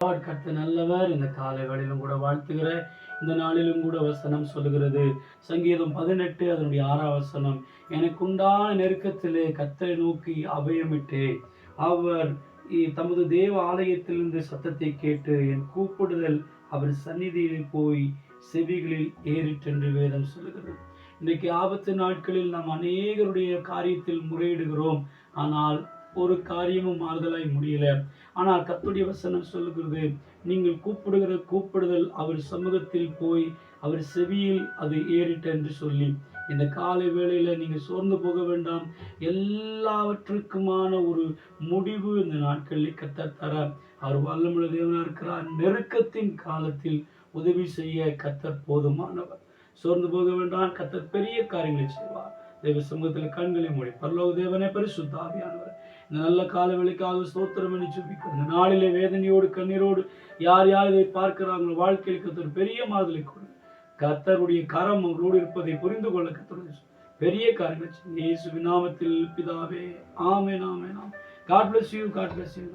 கர்த்தர் நல்லவர். இந்த காலை வேளையிலும் கூட வாழ்த்துகிற இந்த நாளிலும் கூட வசனம் சொல்லுகிறது. சங்கீதம் 18 அதனுடைய 6ஆம் வசனம், எனக்கு உண்டான நெருக்கத்திலே கர்த்தரை நோக்கி அபயமிட்டேன். அவர் தமது தேவ ஆலயத்திலிருந்து சத்தத்தை கேட்டு என் கூப்பிடுதல் அவர் சந்நிதியில் போய் செவிகளில் ஏறிற்றென்று வேதம் சொல்லுகிறது. இன்றைக்கு ஆபத்து நாட்களில் நாம் அநேகருடைய காரியத்தில் முறையிடுகிறோம். ஆனால் ஒரு காரியமும் மாறுதலாய் முடியல. ஆனால் கர்த்தருடைய வசனம் சொல்லுகிறது, நீங்கள் கூப்பிடுகிற கூப்பிடுதல் அவர் சமூகத்தில் போய் அவர் செவியில் அது ஏறிட்ட என்று சொல்லி, இந்த காலை வேளையில நீங்க சோர்ந்து போக வேண்டாம். எல்லாவற்றுக்குமான ஒரு முடிவு இந்த நாட்களில் கர்த்தர் தர அவர் வல்லமுள்ள தேவனா இருக்கிறார். நெருக்கத்தின் காலத்தில் உதவி செய்ய கர்த்தர் போதுமானவர். சோர்ந்து போக வேண்டாம். கர்த்தர் பெரிய காரியங்களை செய்வார். தேவ சமூகத்தில் கண்களை மூடி பரலோக தேவனே, பரிசுத்த ஆவியானவர், இந்த நல்ல காலவெளிக்காக ஸ்தோத்திரம் என்று ஜெபிக்கிறோம். இந்த நாளிலே வேதனையோடு கண்ணீரோடு யார் யார் இதை பார்க்கிறாங்களோ வாழ்க்கையில் கர்த்தர் பெரிய மாறுதலை கொடுங்க. கர்த்தருடைய கரம் அவர்களோடு இருப்பதை புரிந்து கொள்ள கர்த்தருடைய பெரிய காரியங்கள் இயேசுவின் நாமத்தில் பிதாவே, ஆமென், ஆமென், ஆமென். God bless you. God bless you.